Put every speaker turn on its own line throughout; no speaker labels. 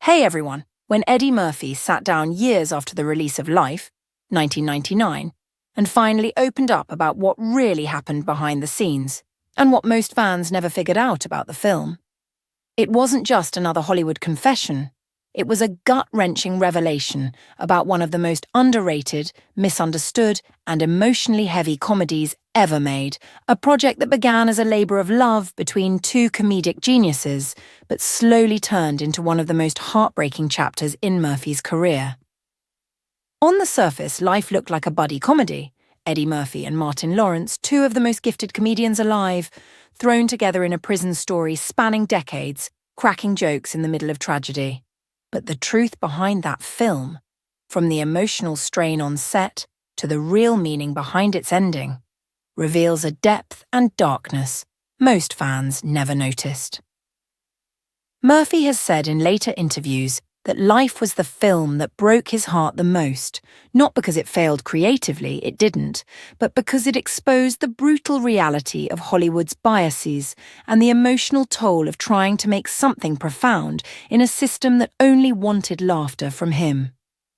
Hey everyone! When Eddie Murphy sat down years after the release of Life, 1999, and finally opened up about what really happened behind the scenes, and what most fans never figured out about the film. It wasn't just another Hollywood confession, it was a gut-wrenching revelation about one of the most underrated, misunderstood, and emotionally heavy comedies ever made, a project that began as a labor of love between two comedic geniuses, but slowly turned into one of the most heartbreaking chapters in Murphy's career. On the surface, Life looked like a buddy comedy. Eddie Murphy and Martin Lawrence, two of the most gifted comedians alive, thrown together in a prison story spanning decades, cracking jokes in the middle of tragedy. But the truth behind that film, from the emotional strain on set to the real meaning behind its ending, reveals a depth and darkness most fans never noticed. Murphy has said in later interviews that Life was the film that broke his heart the most, not because it failed creatively, it didn't, but because it exposed the brutal reality of Hollywood's biases and the emotional toll of trying to make something profound in a system that only wanted laughter from him.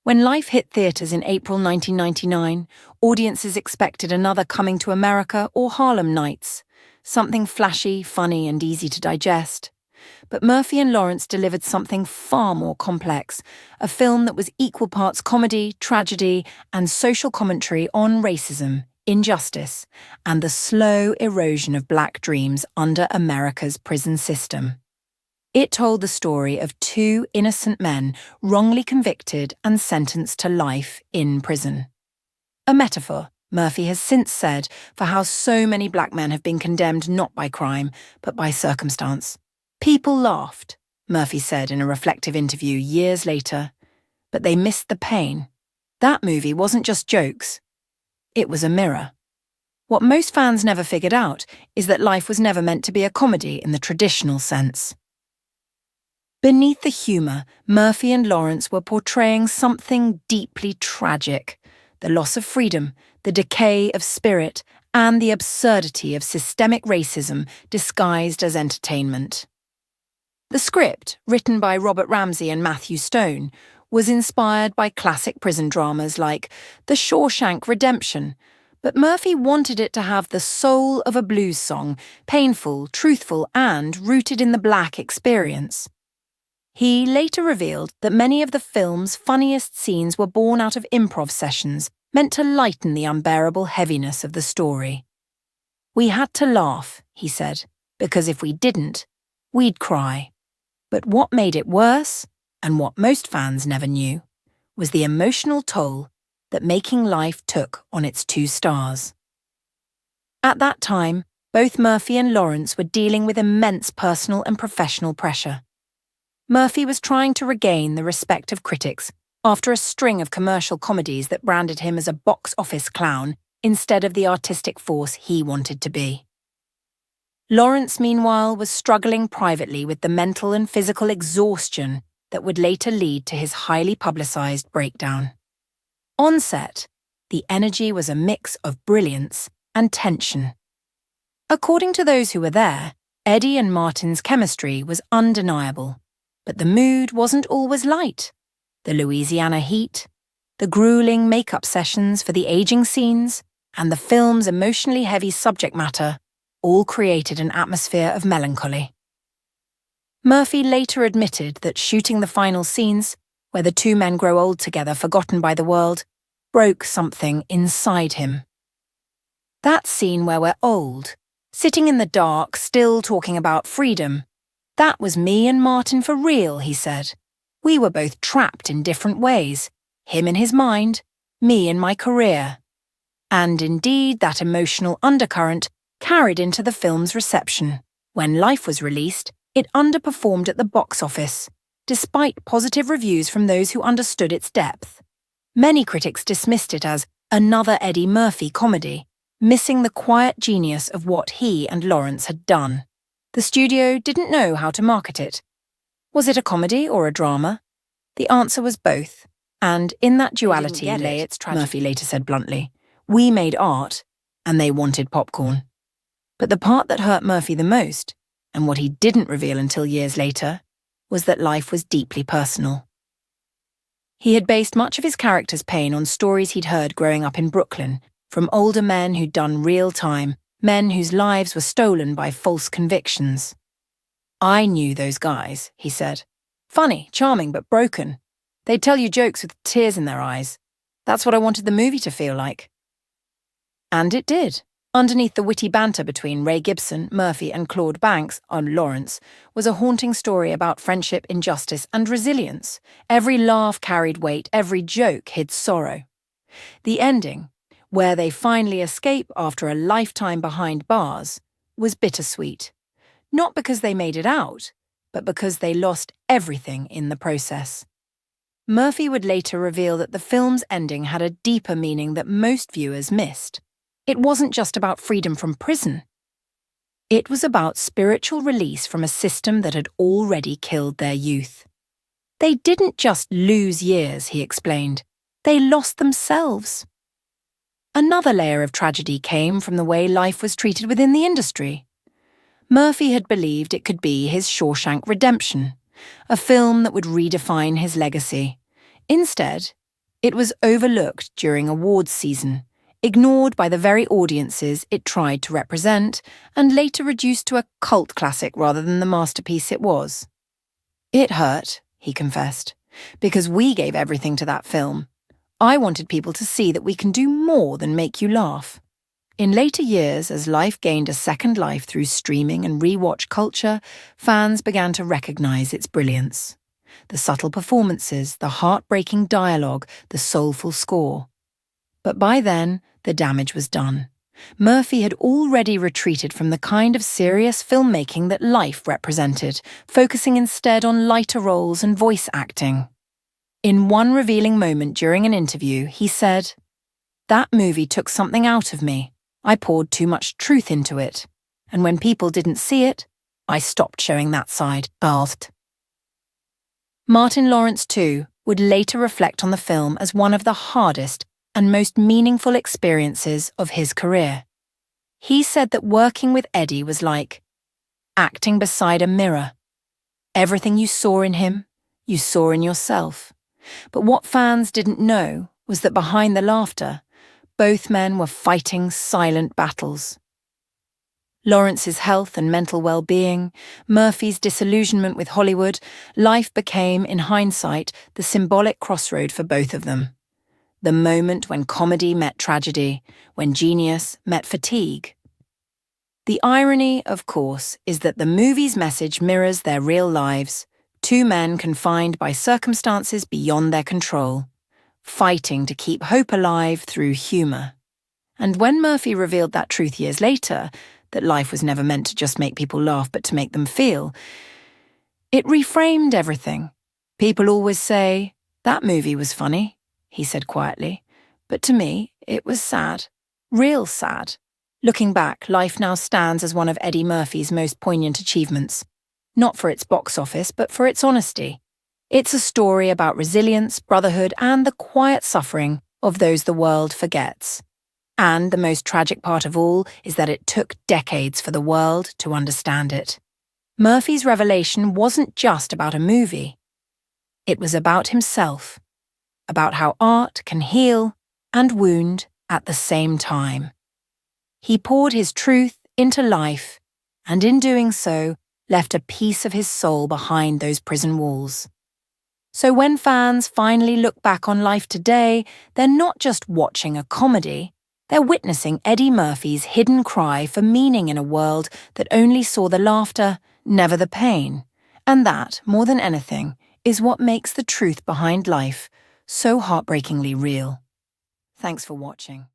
When Life hit theaters in April 1999, audiences expected another Coming to America or Harlem Nights, something flashy, funny, and easy to digest. But Murphy and Lawrence delivered something far more complex, a film that was equal parts comedy, tragedy, and social commentary on racism, injustice, and the slow erosion of black dreams under America's prison system. It told the story of two innocent men wrongly convicted and sentenced to life in prison. A metaphor, Murphy has since said, for how so many black men have been condemned not by crime, but by circumstance. People laughed, Murphy said in a reflective interview years later, but they missed the pain. That movie wasn't just jokes. It was a mirror. What most fans never figured out is that Life was never meant to be a comedy in the traditional sense. Beneath the humor, Murphy and Lawrence were portraying something deeply tragic: the loss of freedom, the decay of spirit, and the absurdity of systemic racism disguised as entertainment. The script, written by Robert Ramsey and Matthew Stone, was inspired by classic prison dramas like The Shawshank Redemption, but Murphy wanted it to have the soul of a blues song, painful, truthful, and rooted in the black experience. He later revealed that many of the film's funniest scenes were born out of improv sessions meant to lighten the unbearable heaviness of the story. "We had to laugh," he said, "because if we didn't, we'd cry." But what made it worse, and what most fans never knew, was the emotional toll that making Life took on its two stars. At that time, both Murphy and Lawrence were dealing with immense personal and professional pressure. Murphy was trying to regain the respect of critics after a string of commercial comedies that branded him as a box office clown instead of the artistic force he wanted to be. Lawrence, meanwhile, was struggling privately with the mental and physical exhaustion that would later lead to his highly publicized breakdown. On set, the energy was a mix of brilliance and tension. According to those who were there, Eddie and Martin's chemistry was undeniable, but the mood wasn't always light. The Louisiana heat, the grueling makeup sessions for the aging scenes, and the film's emotionally heavy subject matter all created an atmosphere of melancholy. Murphy later admitted that shooting the final scenes, where the two men grow old together, forgotten by the world, broke something inside him. "That scene where we're old, sitting in the dark, still talking about freedom, that was me and Martin for real," he said. "We were both trapped in different ways, him in his mind, me in my career." And indeed, that emotional undercurrent carried into the film's reception. When Life was released, it underperformed at the box office, despite positive reviews from those who understood its depth. Many critics dismissed it as another Eddie Murphy comedy, missing the quiet genius of what he and Lawrence had done. The studio didn't know how to market it. Was it a comedy or a drama? The answer was both, and in that duality lay its tragedy. Murphy later said bluntly, "We made art, and they wanted popcorn." But the part that hurt Murphy the most, and what he didn't reveal until years later, was that life was deeply personal. He had based much of his character's pain on stories he'd heard growing up in Brooklyn, from older men who'd done real time, men whose lives were stolen by false convictions. "I knew those guys," he said. "Funny, charming, but broken. They'd tell you jokes with tears in their eyes. That's what I wanted the movie to feel like." And it did. Underneath the witty banter between Ray Gibson, Murphy, and Claude Banks on Lawrence was a haunting story about friendship, injustice, and resilience. Every laugh carried weight, every joke hid sorrow. The ending, where they finally escape after a lifetime behind bars, was bittersweet. Not because they made it out, but because they lost everything in the process. Murphy would later reveal that the film's ending had a deeper meaning that most viewers missed. It wasn't just about freedom from prison. It was about spiritual release from a system that had already killed their youth. They didn't just lose years, he explained. They lost themselves. Another layer of tragedy came from the way life was treated within the industry. Murphy had believed it could be his Shawshank Redemption, a film that would redefine his legacy. Instead, it was overlooked during awards season, ignored by the very audiences it tried to represent, and later reduced to a cult classic rather than the masterpiece it was. "It hurt," he confessed, "because we gave everything to that film. I wanted people to see that we can do more than make you laugh." In later years, as life gained a second life through streaming and rewatch culture, fans began to recognize its brilliance. The subtle performances, the heartbreaking dialogue, the soulful score. But by then, the damage was done. Murphy had already retreated from the kind of serious filmmaking that life represented, focusing instead on lighter roles and voice acting. In one revealing moment during an interview, he said, "That movie took something out of me. I poured too much truth into it. And when people didn't see it, I stopped showing that side." Bathed. Martin Lawrence, too, would later reflect on the film as one of the hardest and most meaningful experiences of his career. He said that working with Eddie was like acting beside a mirror. Everything you saw in him, you saw in yourself. But what fans didn't know was that behind the laughter, both men were fighting silent battles. Lawrence's health and mental well-being, Murphy's disillusionment with Hollywood, life became, in hindsight, the symbolic crossroad for both of them. The moment when comedy met tragedy, when genius met fatigue. The irony, of course, is that the movie's message mirrors their real lives, two men confined by circumstances beyond their control, fighting to keep hope alive through humor. And when Murphy revealed that truth years later, that life was never meant to just make people laugh but to make them feel, it reframed everything. People always say, "That movie was funny," he said quietly. "But to me, it was sad. Real sad." Looking back, Life now stands as one of Eddie Murphy's most poignant achievements. Not for its box office, but for its honesty. It's a story about resilience, brotherhood, and the quiet suffering of those the world forgets. And the most tragic part of all is that it took decades for the world to understand it. Murphy's revelation wasn't just about a movie. It was about himself. About how art can heal and wound at the same time. He poured his truth into life, and in doing so, left a piece of his soul behind those prison walls. So when fans finally look back on Life today, they're not just watching a comedy, they're witnessing Eddie Murphy's hidden cry for meaning in a world that only saw the laughter, never the pain. And that, more than anything, is what makes the truth behind Life so heartbreakingly real. Thanks for watching.